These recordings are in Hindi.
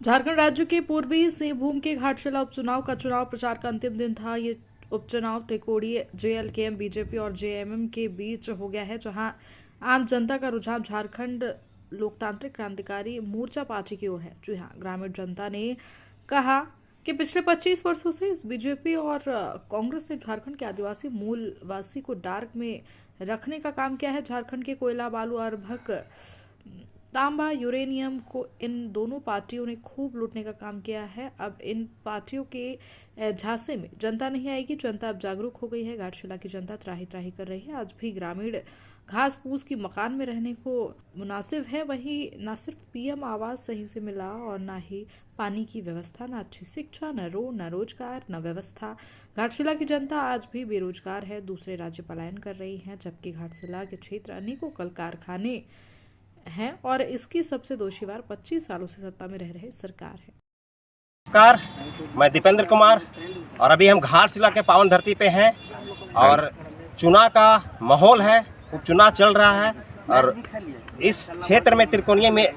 झारखंड राज्य के पूर्वी सिंहभूम के घाटशिला उपचुनाव का चुनाव प्रचार का अंतिम दिन था। ये उपचुनाव त्रिकोणीय जेएलकेएम, बीजेपी और जेएमएम के बीच हो गया है, जहां आम जनता का रुझान झारखंड लोकतांत्रिक क्रांतिकारी मोर्चा पार्टी की ओर है। जी हां, ग्रामीण जनता ने कहा कि पिछले 25 वर्षों से इस बीजेपी और कांग्रेस ने झारखंड के आदिवासी मूलवासी को डार्क में रखने का काम किया है। झारखंड के कोयला, बालू, अर्भक, तांबा, यूरेनियम को इन दोनों पार्टियों ने खूब लूटने का काम किया है। अब इन पार्टियों के झांसे में जनता नहीं आएगी। जनता अब जागरूक हो गई है। घाटशिला की जनता त्राही त्राही कर रही है। आज भी ग्रामीण घास फूस की मकान में रहने को मुनासिब है। वहीं न सिर्फ पीएम आवास सही से मिला और न ही पानी की व्यवस्था, न अच्छी शिक्षा, न रोड, न रोजगार, न व्यवस्था। घाटशिला की जनता आज भी बेरोजगार है, दूसरे राज्य पलायन कर रही है, जबकि घाटशिला के क्षेत्र अनेकों कल कारखाने हैं और इसकी सबसे दोषीवार 25 सालों से सत्ता में रह रहे सरकार है। नमस्कार, मैं दीपेंद्र कुमार और अभी हम घाटशिला के पावन धरती पे हैं और चुनाव का माहौल है, उपचुनाव चल रहा है और इस क्षेत्र में त्रिकोणीय में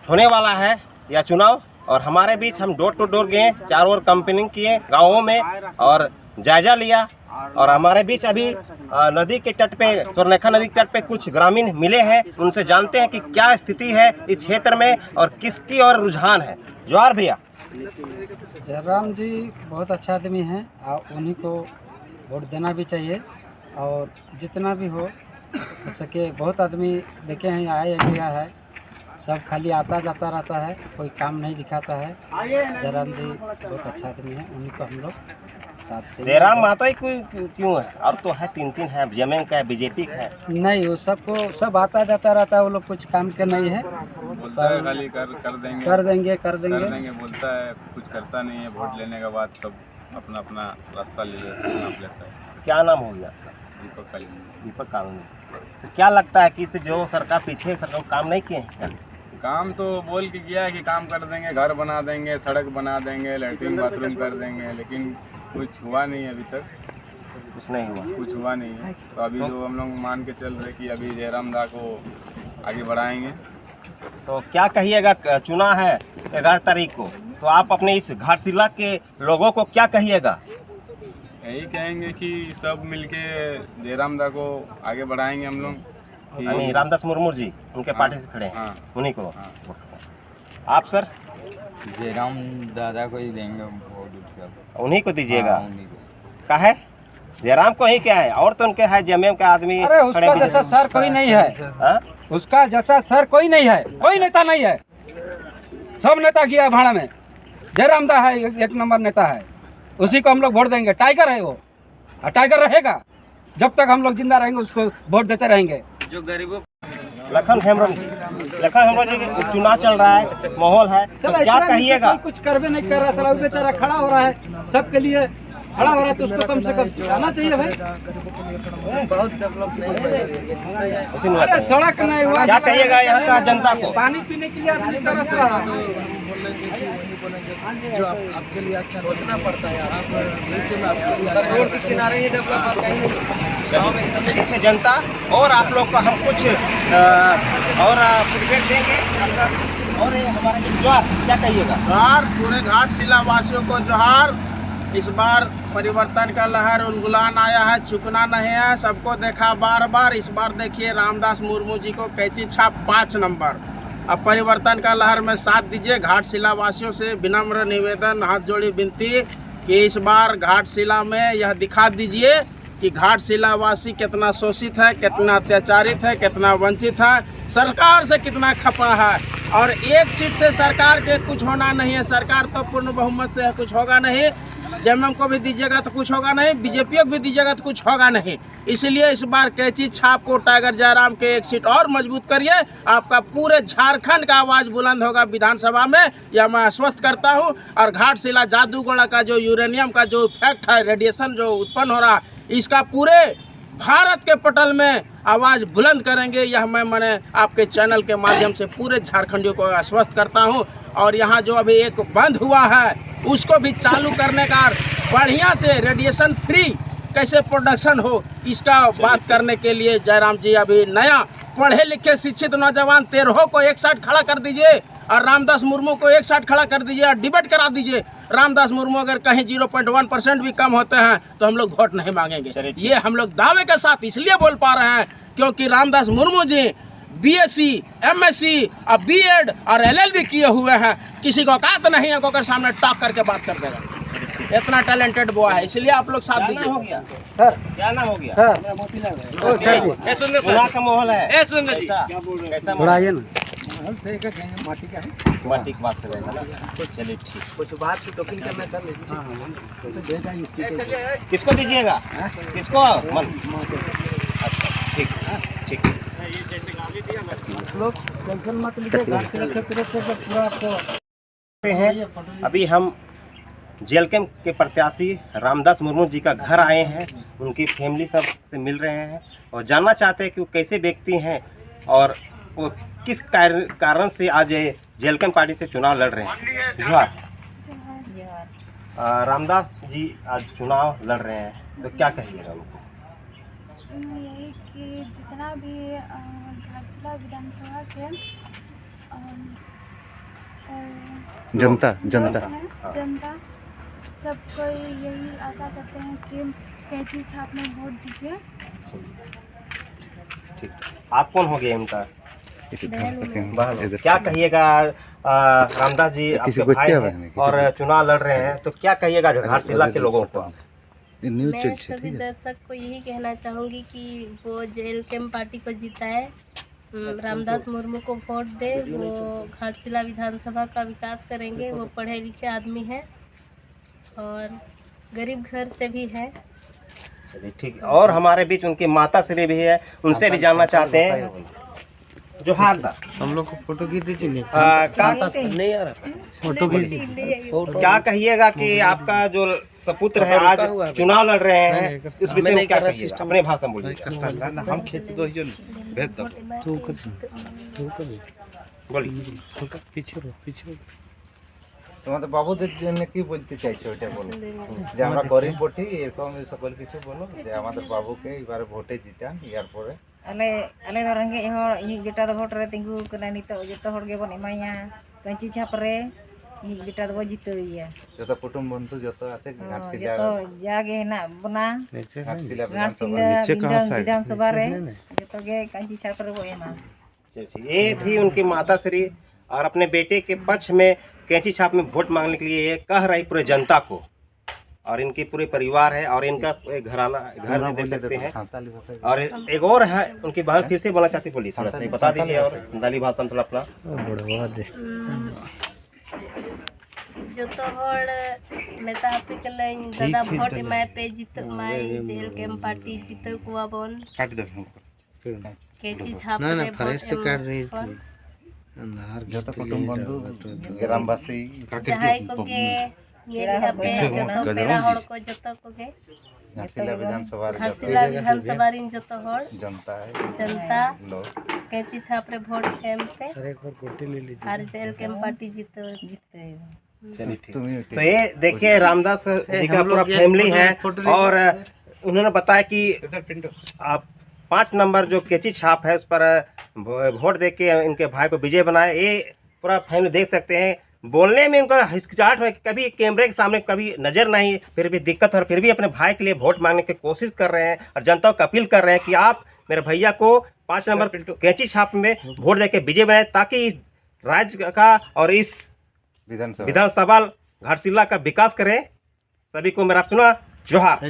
होने वाला है यह चुनाव। और हमारे बीच हम डोर टू डोर गए, चारों ओर कैंपेनिंग किए गाँवों में और जायजा लिया। और हमारे बीच अभी नदी के तट पे, स्वर्णरेखा नदी के तट पे कुछ ग्रामीण मिले हैं। उनसे जानते हैं कि क्या स्थिति है इस क्षेत्र में और किसकी और रुझान है। जोहार भैया। जयराम जी बहुत अच्छा आदमी हैं और उन्हीं को वोट देना भी चाहिए। और जितना भी हो सके, बहुत आदमी देखे हैं, आए गया है, सब खाली आता जाता रहता है, कोई काम नहीं दिखाता है। जयराम जी बहुत अच्छा आदमी है, उन्हीं को हम लोग साथ देंगे। जयराम माता ही क्यों है? और तो है तीन है, जेएमएम का है, बीजेपी का है। नहीं, वो सबको सब आता जाता रहता है, वो लोग कुछ काम के नहीं है। बोलता है खाली कर देंगे बोलता है, कुछ करता नहीं है। वोट लेने के बाद सब अपना अपना रास्ता ले लेता है। क्या नाम हो गया? दीपक कालोनी। तो क्या लगता है कि इस जो सरकार पीछे सरकार काम नहीं किए हैं? काम तो बोल के किया है कि काम कर देंगे, घर बना देंगे, सड़क बना देंगे, लैट्रिन बाथरूम कर देंगे, लेकिन कुछ हुआ नहीं है अभी तक। कुछ हुआ नहीं है। तो अभी जो हम लोग मान के चल रहे कि अभी जयराम दा को आगे बढ़ाएंगे। तो क्या कहिएगा, चुनाव है 11 तारीख को, तो आप अपने इस घाटशिला के लोगों को क्या कहिएगा? यही कहेंगे कि सब मिलके जयराम दा को आगे बढ़ाएंगे हम लोग। रामदास मुर्मू जी उनके पार्टी से खड़े हैं। हाँ, उन्हीं को। हाँ। आप सर? जयराम दादा को ही देंगे वोट, उन्हीं को दीजिएगा। हाँ, उन्हीं को। का है जयराम को ही क्या है? और तो उनके है जेएमएम के आदमी। अरे उसका जैसा सर कोई नहीं है। हा? उसका जैसा सर कोई नहीं है, कोई नेता नहीं है। सब नेता किया भाड़ा में। जयराम दा है एक नंबर नेता है, उसी को हम लोग वोट देंगे। टाइगर है वो, और टाइगर रहेगा जब तक हम लोग जिंदा रहेंगे, उसको वोट देते रहेंगे। जो गरीबों लखन हेम्ब्रम जी चुनाव चल रहा है, माहौल है, तो क्या कहिएगा? कुछ करवे नहीं कर रहा था, वो बेचारा खड़ा हो रहा है, सबके लिए खड़ा हो रहा है, तो उसको कम से कम आना चाहिए भाई। बहुत डेवलप नहीं, अरे सड़क नहीं हुआ। क्या कहिएगा यहाँ का जनता को? पानी पीने के लिए आदमी तरस रहा है। जो आपके लिए अच्छा सोचना पड़ता है। आप रोड के किनारे ही डेवलप कहीं जनता और आप लोग को हम कुछ और फीडबैक देंगे। और हमारे जोहार, क्या कहिएगा? जोहार पूरे घाटशिला वासियों को जोहार। इस बार परिवर्तन का लहर उलगुलान आया है, चुकना नहीं है। सबको देखा बार बार, इस बार देखिए रामदास मुर्मू जी को कैंची छाप 5 नंबर। अब परिवर्तन का लहर में साथ दीजिए। घाटशिला वासियों से विनम्र निवेदन, हाथ जोड़ी विनती कि इस बार घाटशिला में यह दिखा दीजिए कि घाटशिला वासी कितना शोषित है, कितना अत्याचारित है, कितना वंचित है, सरकार से कितना खपा है। और एक सीट से सरकार के कुछ होना नहीं है। सरकार तो पूर्ण बहुमत से कुछ होगा नहीं। जेएमएम को भी दीजिएगा तो कुछ होगा नहीं, बीजेपी को भी दीजिएगा तो कुछ होगा नहीं। इसलिए इस बार कैंची छाप को टाइगर जयराम के एक सीट और मजबूत करिए। आपका पूरे झारखंड का आवाज़ बुलंद होगा विधानसभा में, यह मैं आश्वस्त करता हूं। और घाटशिला जादूगोड़ा का जो यूरेनियम का जो इफेक्ट है, रेडिएशन जो उत्पन्न हो रहा है, इसका पूरे भारत के पटल में आवाज़ बुलंद करेंगे। यह मैंने आपके चैनल के माध्यम से पूरे झारखंडियों को आश्वस्त करता हूं। और यहाँ जो अभी एक बंद हुआ है, उसको भी चालू करने का, बढ़िया से रेडिएशन फ्री कैसे प्रोडक्शन हो, इसका बात करने के लिए जयराम जी अभी नया पढ़े लिखे शिक्षित नौजवान 13 को एक साइड खड़ा कर दीजिए और रामदास मुर्मू को एक साथ खड़ा कर दीजिए और डिबेट करा दीजिए। रामदास मुर्मू अगर कहीं 0.1% भी कम होते हैं तो हम लोग वोट नहीं मांगेंगे। ये हम लोग दावे के साथ इसलिए बोल पा रहे हैं क्योंकि रामदास मुर्मू जी BSc, MSc और B.Ed और LLB किए हुए हैं। किसी को औकात नहीं है कि सामने टॉक करके बात कर देगा। इतना टैलेंटेड बुआ है, इसलिए आप लोग साथ दीजिए। हो गया सर क्या नाम हो गया? सर चुनाव का माहौल है। कैसा थोड़ा आइए ना। माटी की बात चलेगा ना? चलिए ठीक। कुछ बात की टोपिंग करना कर लीजिए। किसको दीजिएगा? किसको? मन। अच्छा ठीक ठीक। लोग टेंशन मत लीजिए, घाटशिला क्षेत्र से तो पूरा आपको हैं अभी हम JLKM के प्रत्याशी रामदास मुर्मू जी का घर आए हैं। उनकी फैमिली सब से मिल रहे हैं और जानना चाहते हैं कि वो कैसे व्यक्ति हैं और वो किस कारण से आज JLKM पार्टी से चुनाव लड़ रहे हैं। जोहार। रामदास जी आज चुनाव लड़ रहे हैं तो क्या कहिएगा उनको? यही कि जितना भी घाटशिला विधानसभा के जनता सबको यही आशा करते हैं कि कैंची छाप में वोट दीजिए। ठीक। आप कौन हो गए उनका? क्या कहिएगा? रामदास जी आपके भाई हैं और चुनाव लड़ रहे हैं तो क्या कहिएगा घाटशिला के लोगों को? मैं सभी दर्शक को यही कहना चाहूँगी कि वो JLKM पार्टी को जिताए, रामदास मुर्मू को वोट दे। वो घाटशिला विधानसभा का विकास करेंगे। वो पढ़े लिखे आदमी हैं और गरीब घर से भी है। चलिए ठीक। और हमारे बीच उनकी माता श्री भी है, उनसे भी जानना चाहते हैं। जोहार दा हम लोग को फोटो खींच दीजिए। नहीं आ रहा फोटो खींच क्या कहिएगा कि आपका जो सपुत्र है आज चुनाव लड़ रहे हैं, इस विषय में क्या कहिएगा? अपने भाषा में बोलिए। हम खींच दो भेज दो। बोलिए। पीछे তোমাদের বাবুদের জন্য কি বলতে চাইছো ওটা বলো, যে আমরা গরিব বটি এরকম সকল কিছু বলো, যে আমাদের বাবুকে এবারে ভোটে জিতান। ইয়ার পরে আলে ᱫᱚ ᱨᱮᱸᱜᱮᱡ ᱦᱚᱲ ᱤᱧ ᱵᱮᱴᱟ ᱫᱚ ᱵᱷᱳᱴ ᱨᱮ ᱛᱤᱸᱜᱩ ᱠᱟᱱᱟ। ᱱᱤᱛᱚᱜ ᱡᱚᱛᱚ ᱦᱚᱲ ᱜᱮᱵᱚᱱ ᱮᱢᱟᱭᱟ ᱠᱟᱹᱧᱪᱤ ᱪᱷᱟᱯ ᱨᱮ। ᱤᱧ ᱵᱮᱴᱟ ᱫᱚ ᱡᱤᱛᱟᱹᱣᱮᱭᱟ। যত কুটুম বন্ধু যত আছে ঘাটশিলা ᱡᱚᱛᱚ ᱡᱟᱜᱮ ᱦᱮᱱᱟᱜ ᱵᱚᱱᱟ ঘাটশিলা घाटशिला विधानसभा रे जतो गे कांची छाप रे वो एमा। ये थी उनकी माता श्री और अपने बेटे के पक्ष में कैंची छाप में वोट मांगने के लिए ये कह रही पूरे जनता को। और इनके पूरे परिवार है और इनका घराना घर भी देख सकते हैं। और एक और है उनकी बात फिर से बोलना चाहती, बोलिए थोड़ा सा बता दीजिए और संताली भाषा में थोड़ा अपना। जतो हर मेता हापी कले दादा वोट एमाय पे जित माय JLKM पार्टी जित कुआ बन काट दो कैची छाप में फ्रेश से काट रही थी। যত কুটুম বন্ধু গ্রামবাসী जहां को के ये यहाँ पे जतो पेड़ा हड़ को जतो को के ঘাটশিলা বিধানসভা घाटशिला विधानसभा रिन जतो हड़ जनता लोग कैची छाप रे वोट एम पे और JLKM पार्टी जीते। चलिए ठीक। तो ये देखिए रामदास जी का पूरा फैमिली है और उन्होंने बताया कि आप 5 नंबर जो कैची छाप है उस पर वोट दे के इनके भाई को विजय बनाए। ये पूरा फैमिली देख सकते हैं। बोलने में उनका हिचकिचाहट है, कभी कैमरे के सामने कभी नज़र नहीं, फिर भी दिक्कत और फिर भी अपने भाई के लिए वोट मांगने की कोशिश कर रहे हैं और जनता को अपील कर रहे हैं कि आप मेरे भैया को 5 नंबर कैंची छाप में वोट दे के विजय बनाए ताकि इस राज्य का और इस विधानसभा घाटशिला का विकास करें। सभी को मेरा पुनः जोहार।